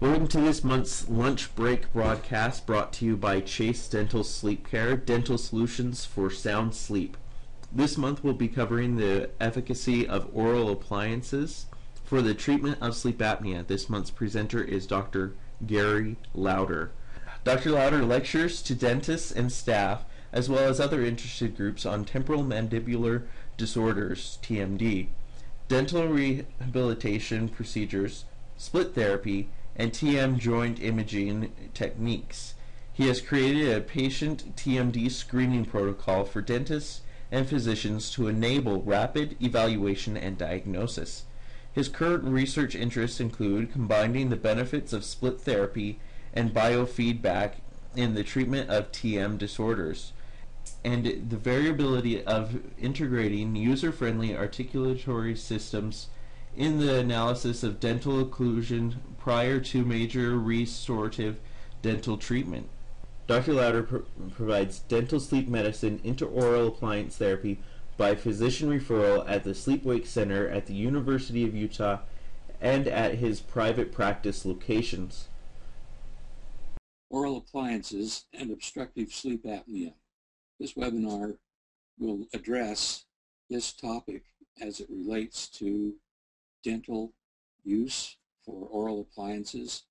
Welcome to this month's lunch break broadcast brought to you by Chase Dental Sleep Care, dental solutions for sound sleep. This month we'll be covering the efficacy of oral appliances for the treatment of sleep apnea. This month's presenter is Dr. Gary Lowder. Dr. Lowder lectures to dentists and staff as well as other interested groups on Temporomandibular Disorders, TMD, dental rehabilitation procedures, split therapy, and TM joint imaging techniques. He has created a patient TMD screening protocol for dentists and physicians to enable rapid evaluation and diagnosis. His current research interests include combining the benefits of split therapy and biofeedback in the treatment of TM disorders, and the variability of integrating user-friendly articulatory systems in the analysis of dental occlusion prior to major restorative dental treatment. Dr. Lowder provides dental sleep medicine intraoral appliance therapy by physician referral at the Sleep-Wake Center at the University of Utah and at his private practice locations. Oral appliances and obstructive sleep apnea. This webinar will address this topic as it relates to dental use for oral appliances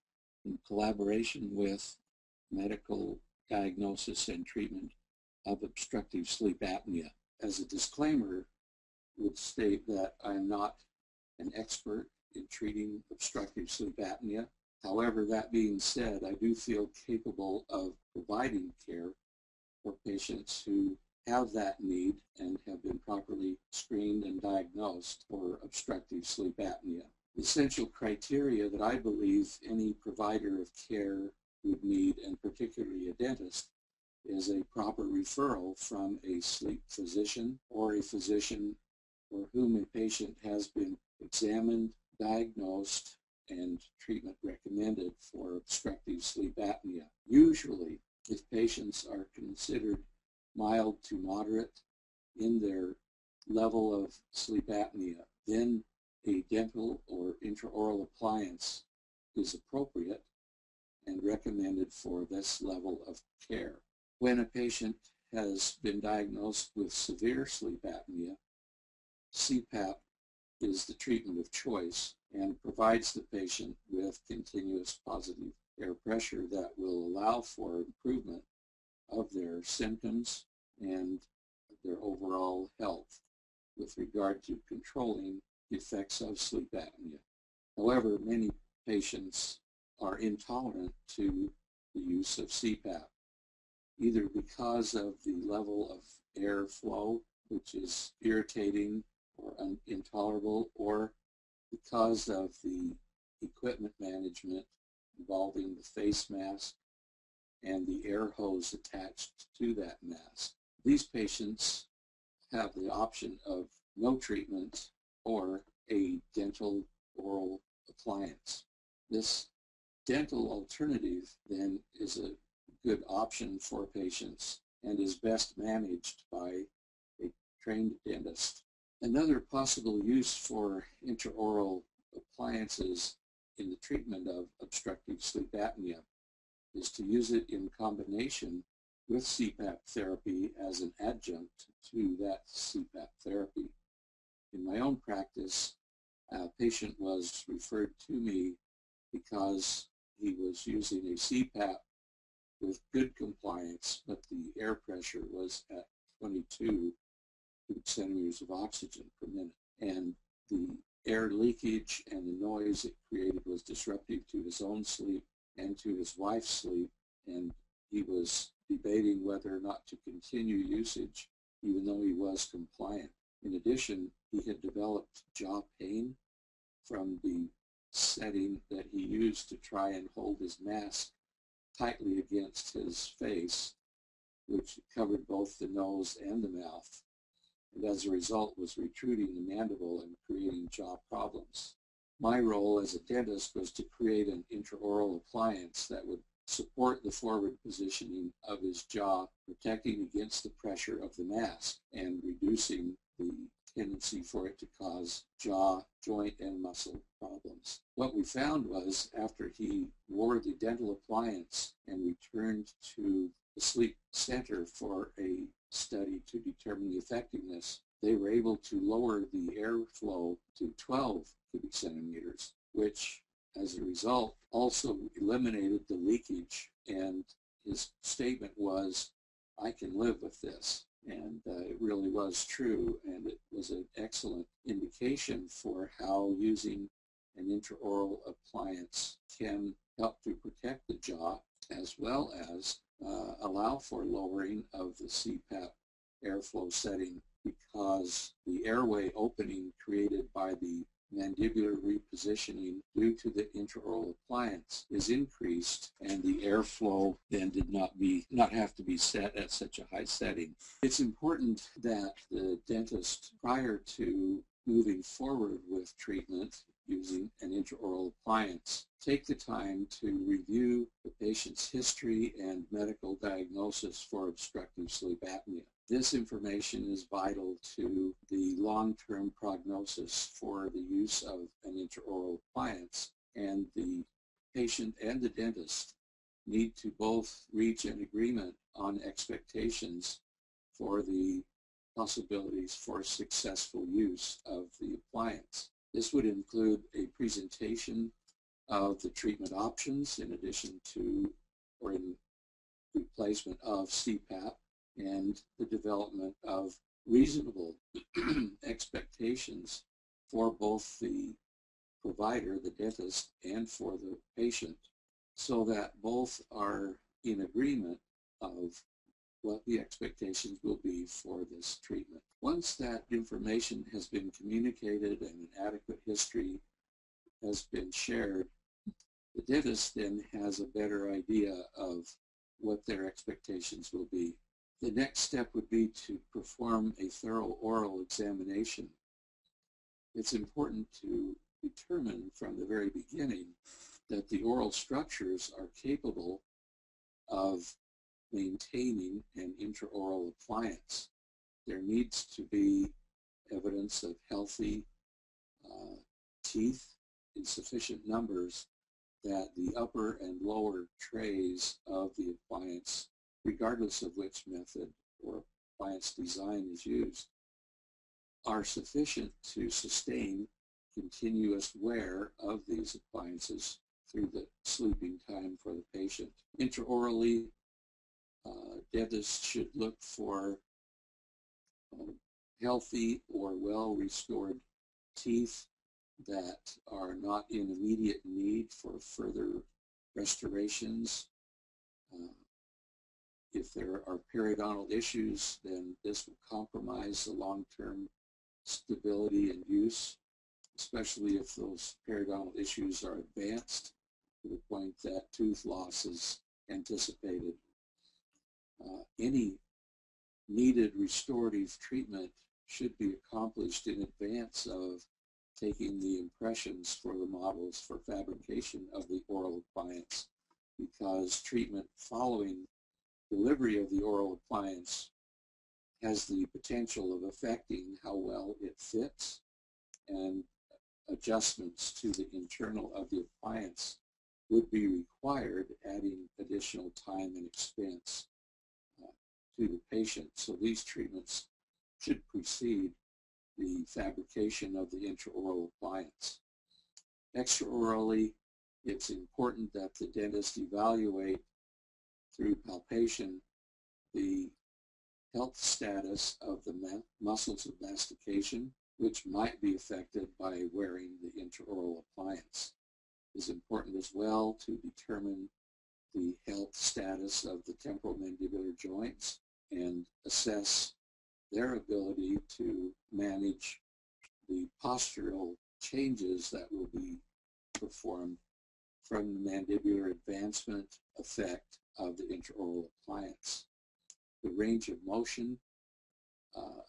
in collaboration with medical diagnosis and treatment of obstructive sleep apnea. As a disclaimer, I would state that I am not an expert in treating obstructive sleep apnea. However, that being said, I do feel capable of providing care for patients who have that need and have been properly screened and diagnosed for obstructive sleep apnea. The essential criteria that I believe any provider of care would need, and particularly a dentist, is a proper referral from a sleep physician or a physician for whom a patient has been examined, diagnosed, and treatment recommended for obstructive sleep apnea. Usually, if patients are considered mild to moderate in their level of sleep apnea, then a dental or intraoral appliance is appropriate and recommended for this level of care. When a patient has been diagnosed with severe sleep apnea, CPAP is the treatment of choice and provides the patient with continuous positive air pressure that will allow for improvement of their symptoms and their overall health with regard to controlling the effects of sleep apnea. However, many patients are intolerant to the use of CPAP, either because of the level of air flow, which is irritating or intolerable, or because of the equipment management involving the face mask and the air hose attached to that mask. These patients have the option of no treatment or a dental oral appliance. This dental alternative then is a good option for patients and is best managed by a trained dentist. Another possible use for intraoral appliances in the treatment of obstructive sleep apnea is to use it in combination with CPAP therapy as an adjunct to that CPAP therapy. In my own practice, a patient was referred to me because he was using a CPAP with good compliance, but the air pressure was at 22 centimeters of oxygen per minute, and the air leakage and the noise it created was disruptive to his own sleep and to his wife's sleep, and he was debating whether or not to continue usage even though he was compliant. In addition, he had developed jaw pain from the setting that he used to try and hold his mask tightly against his face, which covered both the nose and the mouth, and as a result was retruding the mandible and creating jaw problems. My role as a dentist was to create an intraoral appliance that would support the forward positioning of his jaw, protecting against the pressure of the mask and reducing the tendency for it to cause jaw, joint, and muscle problems. What we found was after he wore the dental appliance and returned to the sleep center for a study to determine the effectiveness, they were able to lower the airflow to 12 cubic centimeters, which as a result also eliminated the leakage. And his statement was, "I can live with this." And it really was true, and it was an excellent indication for how using an intraoral appliance can help to protect the jaw as well as allow for lowering of the CPAP airflow setting, because the airway opening created by the mandibular repositioning due to the intraoral appliance is increased, and the airflow then did not have to be set at such a high setting. It's important that the dentist, prior to moving forward with treatment using an intraoral appliance, take the time to review the patient's history and medical diagnosis for obstructive sleep apnea. This information is vital to the long-term prognosis for the use of an intraoral appliance, and the patient and the dentist need to both reach an agreement on expectations for the possibilities for successful use of the appliance. This would include a presentation of the treatment options in addition to or in replacement of CPAP, and the development of reasonable expectations for both the provider, the dentist, and for the patient, so that both are in agreement of what the expectations will be for this treatment. Once that information has been communicated and an adequate history has been shared, the dentist then has a better idea of what their expectations will be. The next step would be to perform a thorough oral examination. It's important to determine from the very beginning that the oral structures are capable of maintaining an intraoral appliance. There needs to be evidence of healthy teeth in sufficient numbers that the upper and lower trays of the appliance, regardless of which method or appliance design is used, are sufficient to sustain continuous wear of these appliances through the sleeping time for the patient. Intraorally, dentists should look for healthy or well-restored teeth that are not in immediate need for further restorations. If there are periodontal issues, then this will compromise the long-term stability and use, especially if those periodontal issues are advanced to the point that tooth loss is anticipated. Any needed restorative treatment should be accomplished in advance of taking the impressions for the models for fabrication of the oral appliance, because treatment following delivery of the oral appliance has the potential of affecting how well it fits, and adjustments to the internal of the appliance would be required, adding additional time and expense to the patient. So these treatments should precede the fabrication of the intraoral appliance. Extraorally, it's important that the dentist evaluate through palpation the health status of the muscles of mastication, which might be affected by wearing the intraoral appliance. It is important as well to determine the health status of the temporomandibular joints and assess their ability to manage the postural changes that will be performed from the mandibular advancement effect of the intraoral appliance. The range of motion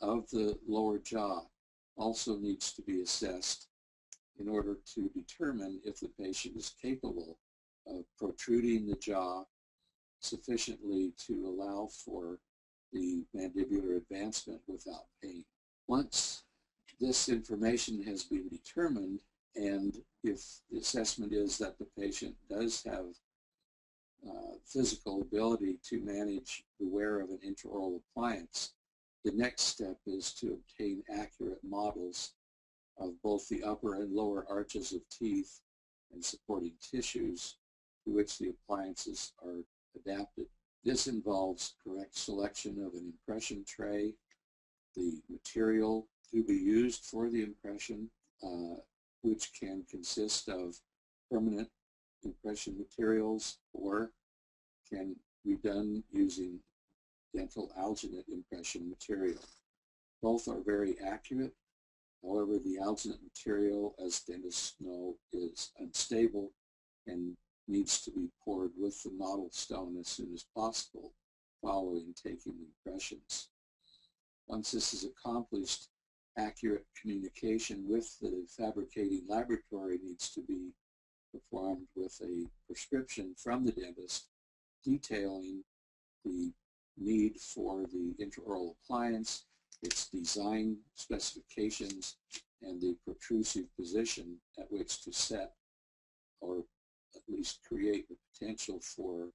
of the lower jaw also needs to be assessed in order to determine if the patient is capable of protruding the jaw sufficiently to allow for the mandibular advancement without pain. Once this information has been determined, and if the assessment is that the patient does have physical ability to manage the wear of an intraoral appliance, the next step is to obtain accurate models of both the upper and lower arches of teeth and supporting tissues to which the appliances are adapted. This involves correct selection of an impression tray, the material to be used for the impression, which can consist of permanent impression materials or can be done using dental alginate impression material. Both are very accurate. However, the alginate material, as dentists know, is unstable and needs to be poured with the model stone as soon as possible following taking impressions. Once this is accomplished, accurate communication with the fabricating laboratory needs to be performed with a prescription from the dentist detailing the need for the intraoral appliance, its design specifications, and the protrusive position at which to set or at least create the potential for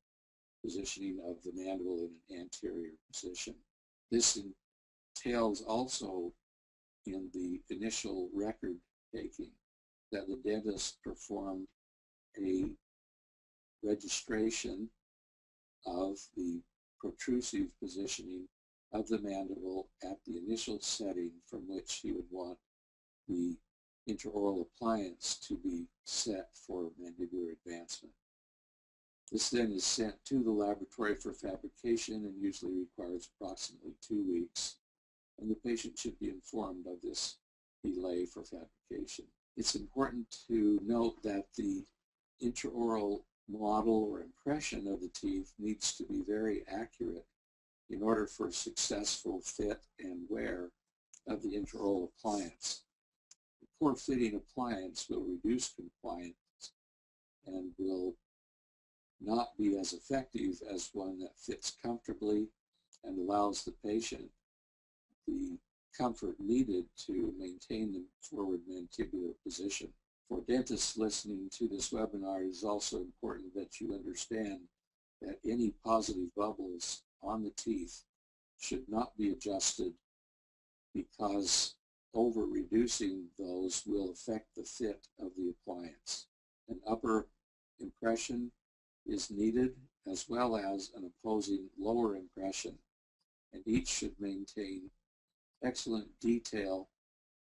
positioning of the mandible in an anterior position. This entails also in the initial record taking that the dentist performed a registration of the protrusive positioning of the mandible at the initial setting from which he would want the intraoral appliance to be set for mandibular advancement. This then is sent to the laboratory for fabrication and usually requires approximately 2 weeks, and the patient should be informed of this delay for fabrication. It's important to note that the intraoral model or impression of the teeth needs to be very accurate in order for successful fit and wear of the intraoral appliance. A poor fitting appliance will reduce compliance and will not be as effective as one that fits comfortably and allows the patient the comfort needed to maintain the forward mandibular position. For dentists listening to this webinar, it is also important that you understand that any positive bubbles on the teeth should not be adjusted because over-reducing those will affect the fit of the appliance. An upper impression is needed as well as an opposing lower impression, and each should maintain excellent detail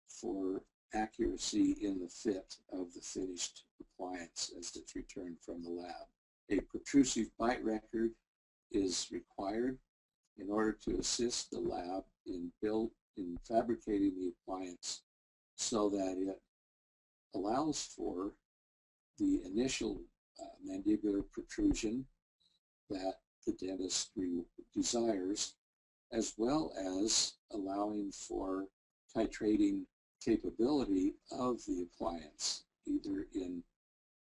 for accuracy in the fit of the finished appliance as it's returned from the lab. A protrusive bite record is required in order to assist the lab in fabricating the appliance so that it allows for the initial mandibular protrusion that the dentist desires, as well as allowing for titrating capability of the appliance, either in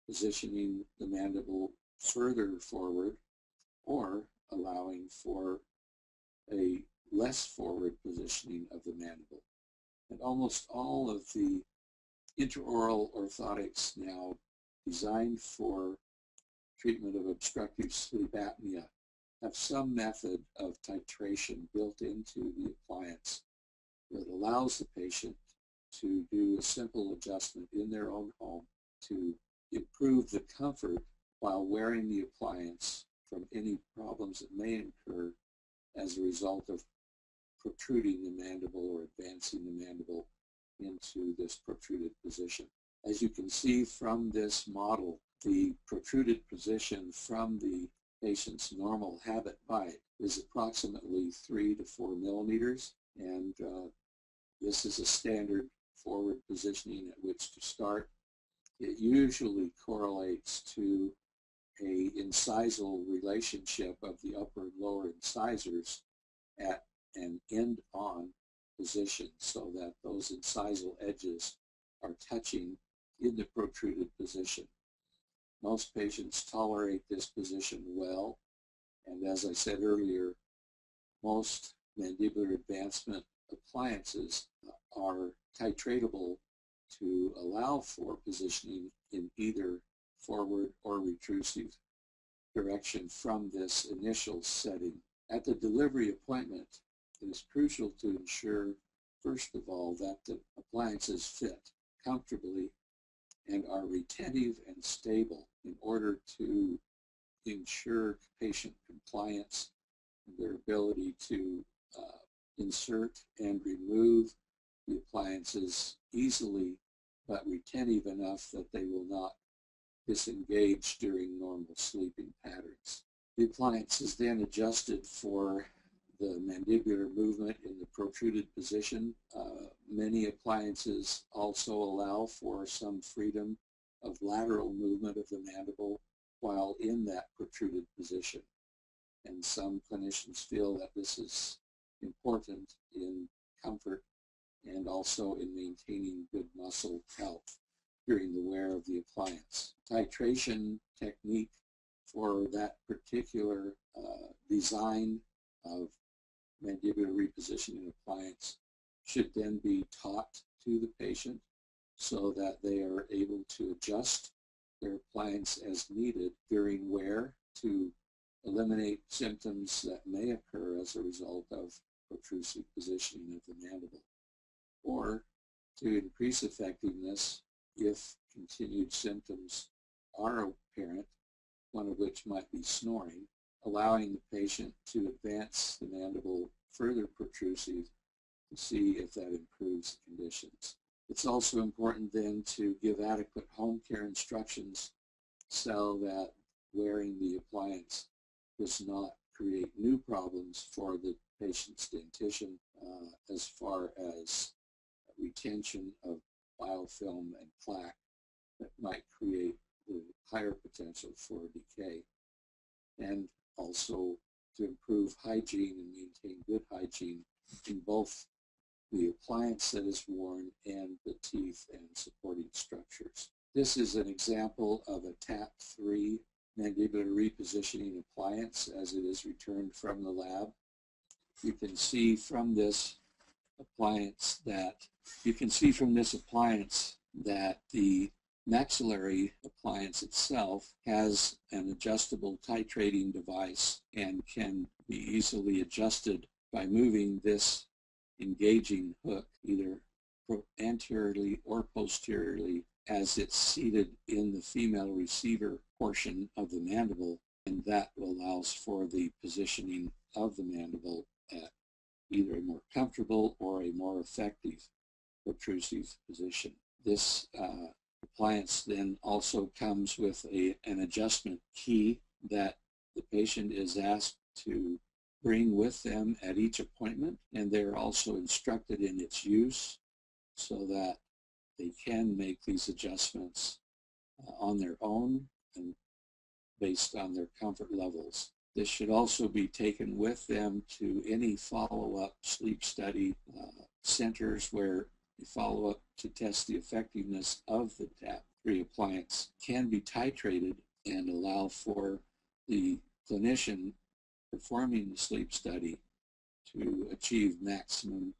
positioning the mandible further forward or allowing for a less forward positioning of the mandible. And almost all of the intraoral orthotics now designed for treatment of obstructive sleep apnea have some method of titration built into the appliance that allows the patient to do a simple adjustment in their own home to improve the comfort while wearing the appliance from any problems that may incur as a result of protruding the mandible or advancing the mandible into this protruded position. As you can see from this model, the protruded position from the patient's normal habit bite is approximately 3 to 4 millimeters, and this is a standard forward positioning at which to start. It usually correlates to a incisal relationship of the upper and lower incisors at an end-on position so that those incisal edges are touching in the protruded position. Most patients tolerate this position well, and as I said earlier, most mandibular advancement appliances are titratable to allow for positioning in either forward or retrusive direction from this initial setting. At the delivery appointment, it is crucial to ensure, first of all, that the appliances fit comfortably and are retentive and stable in order to ensure patient compliance and their ability to insert and remove the appliances easily, but retentive enough that they will not disengage during normal sleeping patterns. The appliance is then adjusted for the mandibular movement in the protruded position. Many appliances also allow for some freedom of lateral movement of the mandible while in that protruded position. And some clinicians feel that this is important in comfort and also in maintaining good muscle health during the wear of the appliance. Titration technique for that particular design of mandibular repositioning appliance should then be taught to the patient so that they are able to adjust their appliance as needed during wear to eliminate symptoms that may occur as a result of protrusive positioning of the mandible, or to increase effectiveness if continued symptoms are apparent, one of which might be snoring, allowing the patient to advance the mandible further protrusive to see if that improves conditions. It's also important then to give adequate home care instructions so that wearing the appliance does not create new problems for the patient's dentition as far as retention of biofilm and plaque that might create the higher potential for decay, and also to improve hygiene and maintain good hygiene in both the appliance that is worn and the teeth and supporting structures. This is an example of a TAP 3 mandibular repositioning appliance as it is returned from the lab. You can see from this appliance that the maxillary appliance itself has an adjustable titrating device and can be easily adjusted by moving this engaging hook either anteriorly or posteriorly as it's seated in the female receiver portion of the mandible, and that allows for the positioning of the mandible at either a more comfortable or a more effective protrusive position. This appliance then also comes with an adjustment key that the patient is asked to bring with them at each appointment, and they're also instructed in its use so that they can make these adjustments on their own and based on their comfort levels. This should also be taken with them to any follow-up sleep study centers where the follow-up to test the effectiveness of the TAP 3 appliance can be titrated and allow for the clinician performing the sleep study to achieve maximum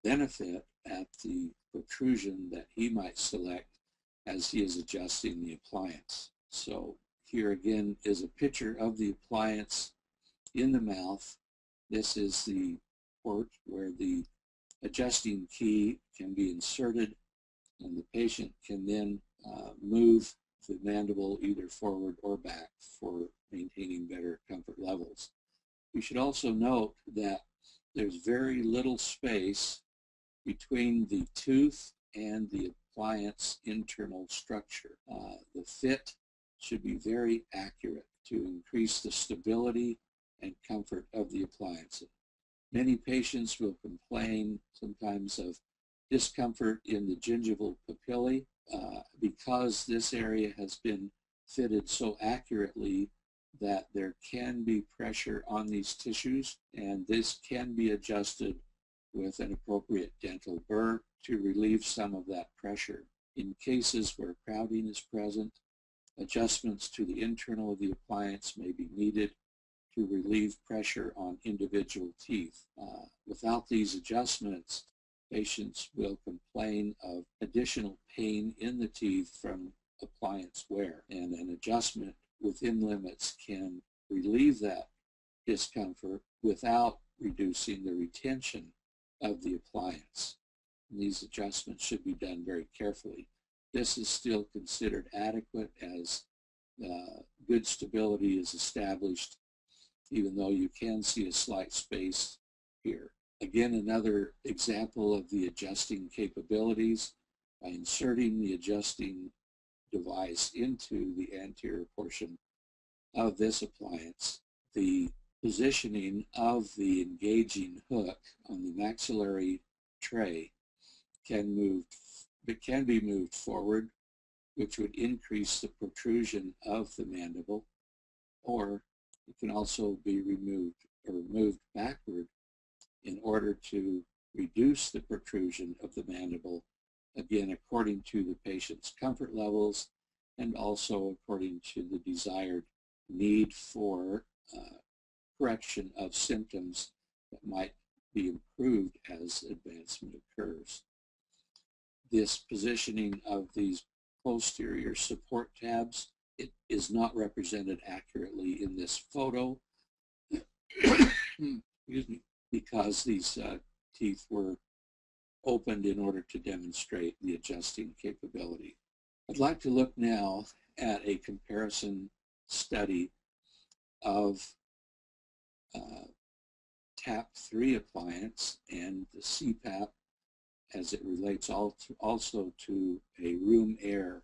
benefit at the protrusion that he might select as he is adjusting the appliance. So here again is a picture of the appliance in the mouth. This is the port where the adjusting key can be inserted, and the patient can then move the mandible either forward or back for maintaining better comfort levels. You should also note that there's very little space between the tooth and the appliance internal structure. The fit should be very accurate to increase the stability and comfort of the appliance. Many patients will complain sometimes of discomfort in the gingival papillae because this area has been fitted so accurately that there can be pressure on these tissues, and this can be adjusted with an appropriate dental burr to relieve some of that pressure. In cases where crowding is present, adjustments to the internal of the appliance may be needed to relieve pressure on individual teeth. Without these adjustments, patients will complain of additional pain in the teeth from appliance wear, and an adjustment within limits can relieve that discomfort without reducing the retention of the appliance. And these adjustments should be done very carefully. This is still considered adequate as good stability is established, even though you can see a slight space here. Again, another example of the adjusting capabilities. By inserting the adjusting device into the anterior portion of this appliance, the positioning of the engaging hook on the maxillary tray can be moved forward, which would increase the protrusion of the mandible, or it can also be removed or moved backward in order to reduce the protrusion of the mandible, again according to the patient's comfort levels and also according to the desired need for correction of symptoms that might be improved as advancement occurs. This positioning of these posterior support tabs, it is not represented accurately in this photo excuse me, because these teeth were opened in order to demonstrate the adjusting capability. I'd like to look now at a comparison study of TAP3 appliance and the CPAP as it relates also to a room air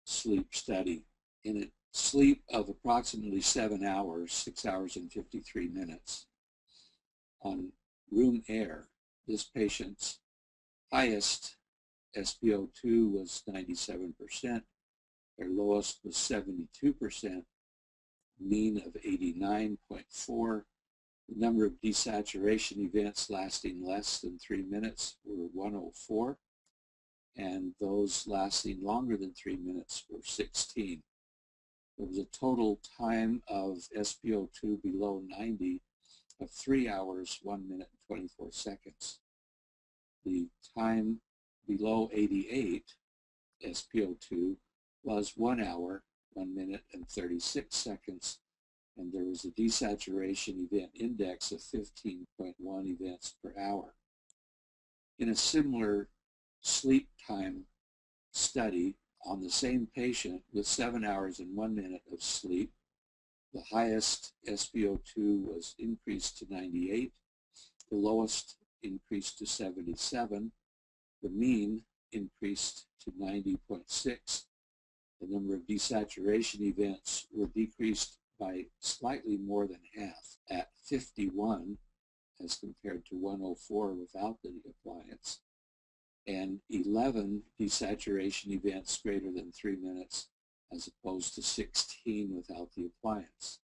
sleep study. In a sleep of approximately 7 hours, 6 hours and 53 minutes, on room air, this patient's highest SpO2 was 97%, their lowest was 72%, mean of 89.4. The number of desaturation events lasting less than 3 minutes were 104, and those lasting longer than 3 minutes were 16. There was a total time of SpO2 below 90 of 3 hours, 1 minute, and 24 seconds. The time below 88 SpO2 was 1 hour, 1 minute, and 36 seconds, and there was a desaturation event index of 15.1 events per hour. In a similar sleep time study on the same patient with 7 hours and 1 minute of sleep, the highest SpO2 was increased to 98, the lowest increased to 77, the mean increased to 90.6. The number of desaturation events were decreased by slightly more than half at 51 as compared to 104 without the appliance, and 11 desaturation events greater than 3 minutes as opposed to 16 without the appliance.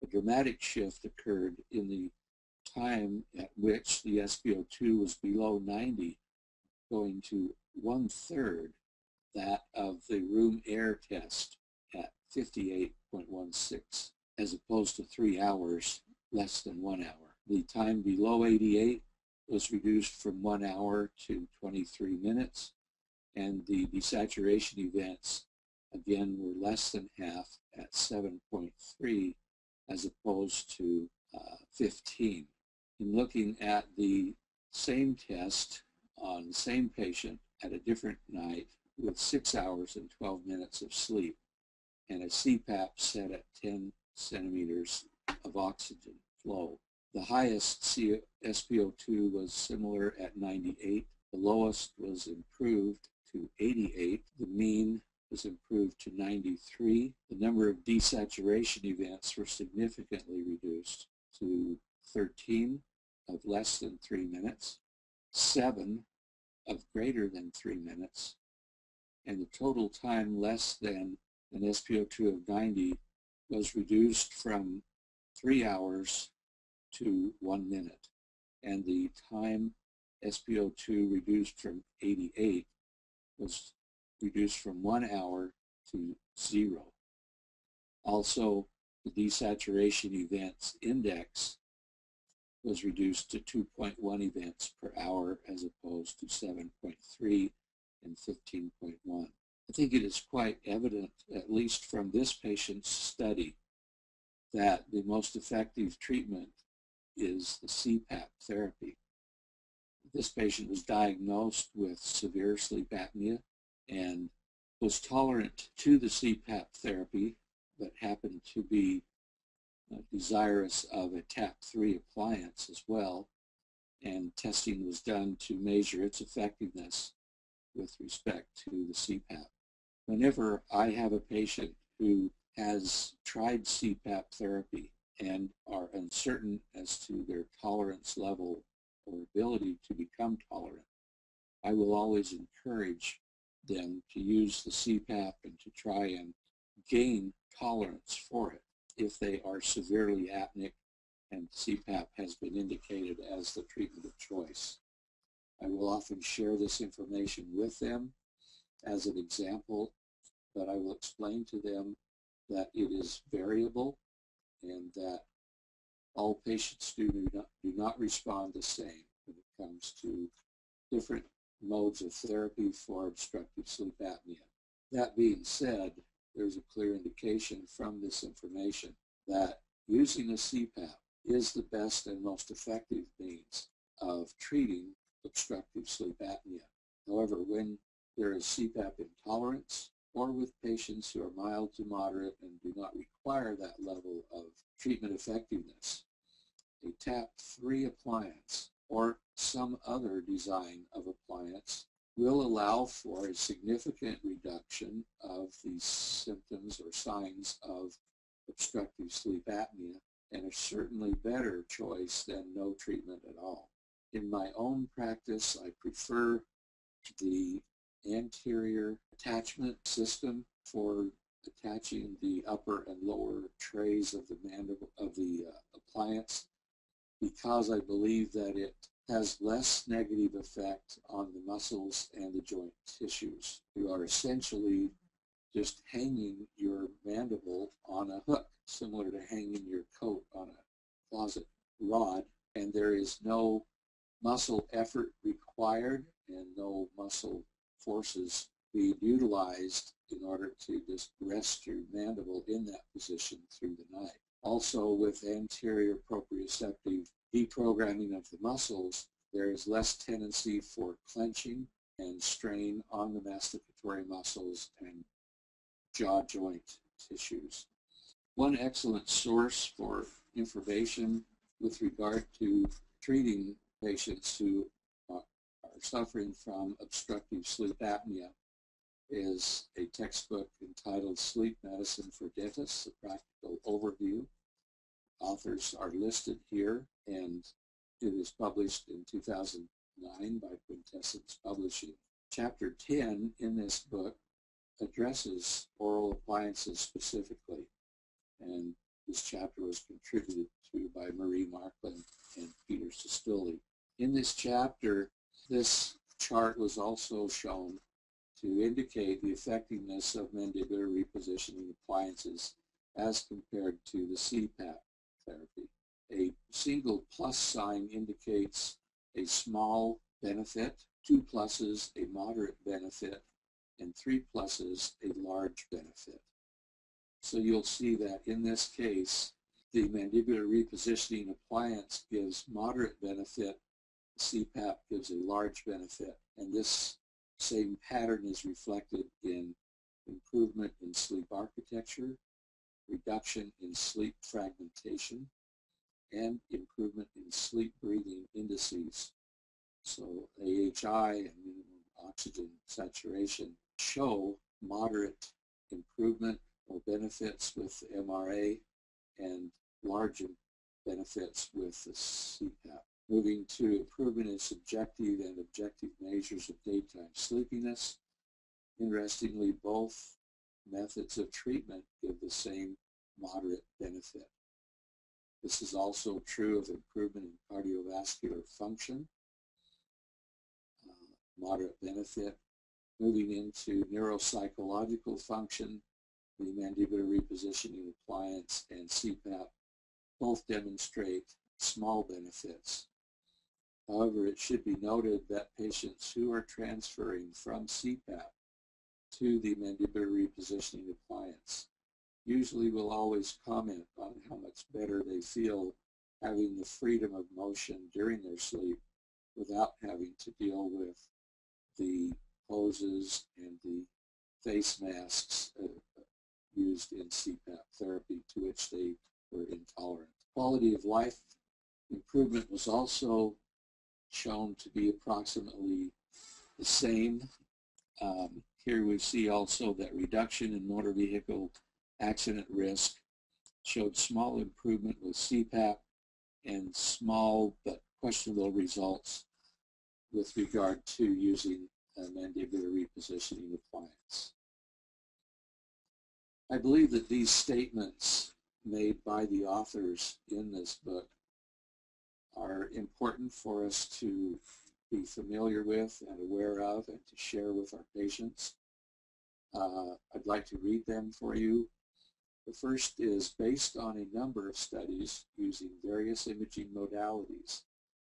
A dramatic shift occurred in the time at which the SpO2 was below 90, going to 1/3 that of the room air test at 58.16, as opposed to 3 hours, less than 1 hour. The time below 88 was reduced from 1 hour to 23 minutes, and the desaturation events, again, were less than half at 7.3, as opposed to 15. In looking at the same test on the same patient at a different night with 6 hours and 12 minutes of sleep and a CPAP set at 10 centimeters of oxygen flow, the highest SpO2 was similar at 98, the lowest was improved to 88, the mean was improved to 93, the number of desaturation events were significantly reduced to 13 of less than 3 minutes, 7 of greater than 3 minutes, and the total time less than an SpO2 of 90 was reduced from 3 hours to 1 minute, and the time SpO2 reduced from 88 was reduced from 1 hour to 0. Also, the desaturation events index was reduced to 2.1 events per hour as opposed to 7.3 and 15.1. I think it is quite evident, at least from this patient's study, that the most effective treatment is the CPAP therapy. This patient was diagnosed with severe sleep apnea and was tolerant to the CPAP therapy, but happened to be desirous of a TAP3 appliance as well, and testing was done to measure its effectiveness with respect to the CPAP. Whenever I have a patient who has tried CPAP therapy and are uncertain as to their tolerance level or ability to become tolerant, I will always encourage them to use the CPAP and to try and gain tolerance for it if they are severely apneic and CPAP has been indicated as the treatment of choice. I will often share this information with them as an example, but I will explain to them that it is variable and that all patients do not respond the same when it comes to different modes of therapy for obstructive sleep apnea. That being said, there's a clear indication from this information that using a CPAP is the best and most effective means of treating obstructive sleep apnea. However, when there is CPAP intolerance, or with patients who are mild to moderate and do not require that level of treatment effectiveness, a TAP3 appliance or some other design of appliance will allow for a significant reduction of the symptoms or signs of obstructive sleep apnea, and a certainly better choice than no treatment at all. In my own practice, I prefer the anterior attachment system for attaching the upper and lower trays of the mandible of the appliance, because I believe that it has less negative effect on the muscles and the joint tissues. You are essentially just hanging your mandible on a hook, similar to hanging your coat on a closet rod, and there is no muscle effort required and no muscle forces being utilized in order to just rest your mandible in that position through the night. Also, with anterior proprioceptive deprogramming of the muscles, there is less tendency for clenching and strain on the masticatory muscles and jaw joint tissues. One excellent source for information with regard to treating patients who are suffering from obstructive sleep apnea is a textbook entitled Sleep Medicine for Dentists, a practical overview. Authors are listed here, and it was published in 2009 by Quintessence Publishing. Chapter 10 in this book addresses oral appliances specifically, and this chapter was contributed to by Marie Markland and Peter Sestoli. In this chapter, this chart was also shown to indicate the effectiveness of mandibular repositioning appliances as compared to the CPAP therapy. A single plus sign indicates a small benefit, 2 pluses a moderate benefit, and 3 pluses a large benefit. So you'll see that in this case, the mandibular repositioning appliance gives moderate benefit, CPAP gives a large benefit, and this same pattern is reflected in improvement in sleep architecture, reduction in sleep fragmentation, and improvement in sleep breathing indices. So AHI and minimum oxygen saturation show moderate improvement or benefits with the MRA and large benefits with the CPAP. Moving to improvement in subjective and objective measures of daytime sleepiness. Interestingly, both methods of treatment give the same moderate benefit. This is also true of improvement in cardiovascular function, moderate benefit. Moving into neuropsychological function, the mandibular repositioning appliance and CPAP both demonstrate small benefits. However, it should be noted that patients who are transferring from CPAP to the mandibular repositioning appliance usually will always comment on how much better they feel having the freedom of motion during their sleep without having to deal with the hoses and the face masks used in CPAP therapy to which they were intolerant. Quality of life improvement was also shown to be approximately the same. Here we see also that reduction in motor vehicle accident risk showed small improvement with CPAP and small but questionable results with regard to using a mandibular repositioning appliance. I believe that these statements made by the authors in this book are important for us to be familiar with and aware of and to share with our patients. I'd like to read them for you. The first is based on a number of studies using various imaging modalities.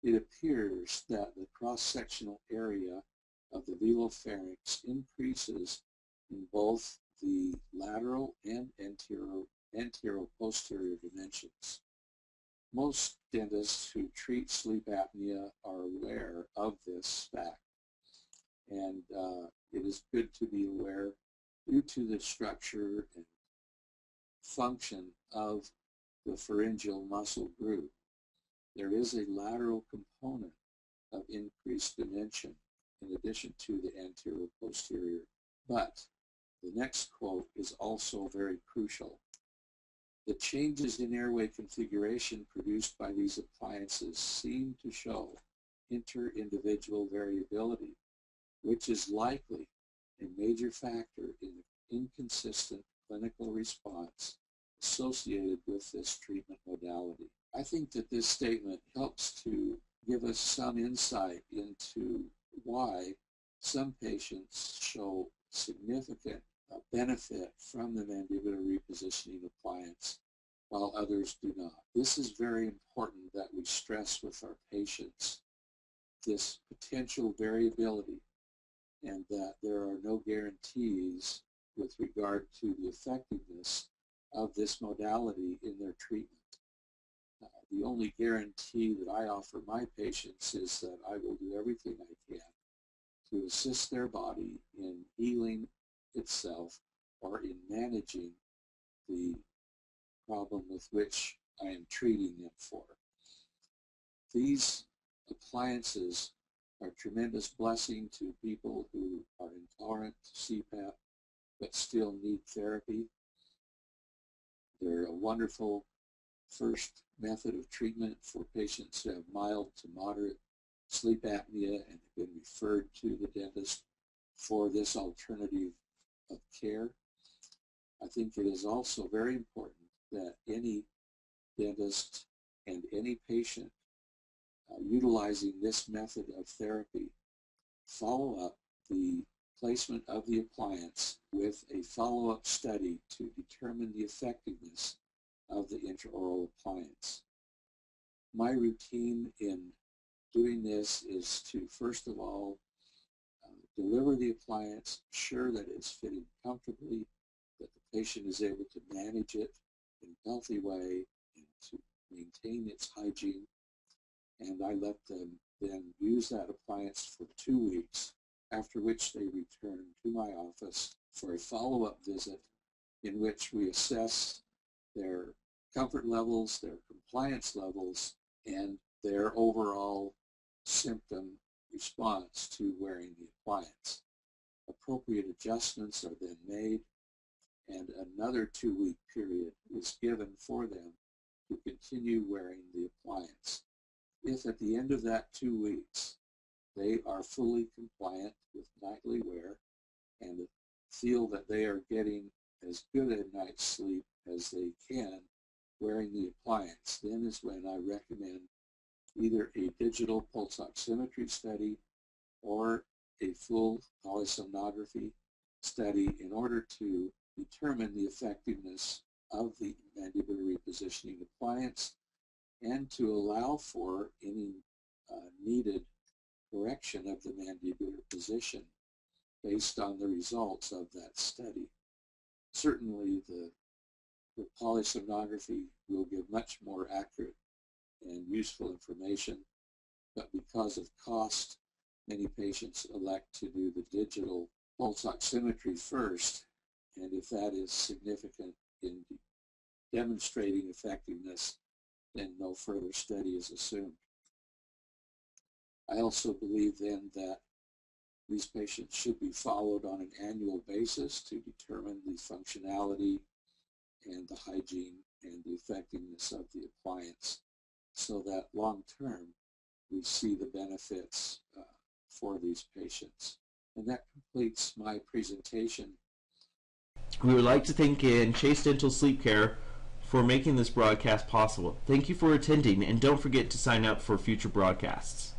It appears that the cross-sectional area of the velopharynx increases in both the lateral and anterior-posterior dimensions. Most dentists who treat sleep apnea are aware of this fact, and it is good to be aware due to the structure and function of the pharyngeal muscle group. There is a lateral component of increased dimension in addition to the anterior-posterior. But the next quote is also very crucial. The changes in airway configuration produced by these appliances seem to show inter-individual variability, which is likely a major factor in the inconsistent clinical response associated with this treatment modality. I think that this statement helps to give us some insight into why some patients show significant benefit from the mandibular repositioning appliance while others do not. This is very important that we stress with our patients this potential variability and that there are no guarantees with regard to the effectiveness of this modality in their treatment. The only guarantee that I offer my patients is that I will do everything I can to assist their body in healing itself or in managing the problem with which I am treating them for. These appliances are a tremendous blessing to people who are intolerant to CPAP but still need therapy. They're a wonderful first method of treatment for patients who have mild to moderate sleep apnea and have been referred to the dentist for this alternative of care. I think it is also very important that any dentist and any patient utilizing this method of therapy follow up the placement of the appliance with a follow-up study to determine the effectiveness of the intraoral appliance. My routine in doing this is to, first of all, deliver the appliance, ensure that it's fitting comfortably, that the patient is able to manage it in a healthy way and to maintain its hygiene, and I let them then use that appliance for 2 weeks, after which they return to my office for a follow-up visit in which we assess their comfort levels, their compliance levels, and their overall symptom response to wearing the appliance. Appropriate adjustments are then made, and another 2-week period is given for them to continue wearing the appliance. If at the end of that 2 weeks they are fully compliant with nightly wear and feel that they are getting as good a night's sleep as they can wearing the appliance, then is when I recommend either a digital pulse oximetry study or a full polysomnography study in order to determine the effectiveness of the mandibular repositioning appliance and to allow for any needed correction of the mandibular position based on the results of that study. Certainly the polysomnography will give much more accurate and useful information, but because of cost, many patients elect to do the digital pulse oximetry first, and if that is significant in demonstrating effectiveness, then no further study is assumed. I also believe then that these patients should be followed on an annual basis to determine the functionality and the hygiene and the effectiveness of the appliance, so that long term we see the benefits for these patients. And that completes my presentation. We would like to thank Chase Dental Sleep Care for making this broadcast possible. Thank you for attending, and don't forget to sign up for future broadcasts.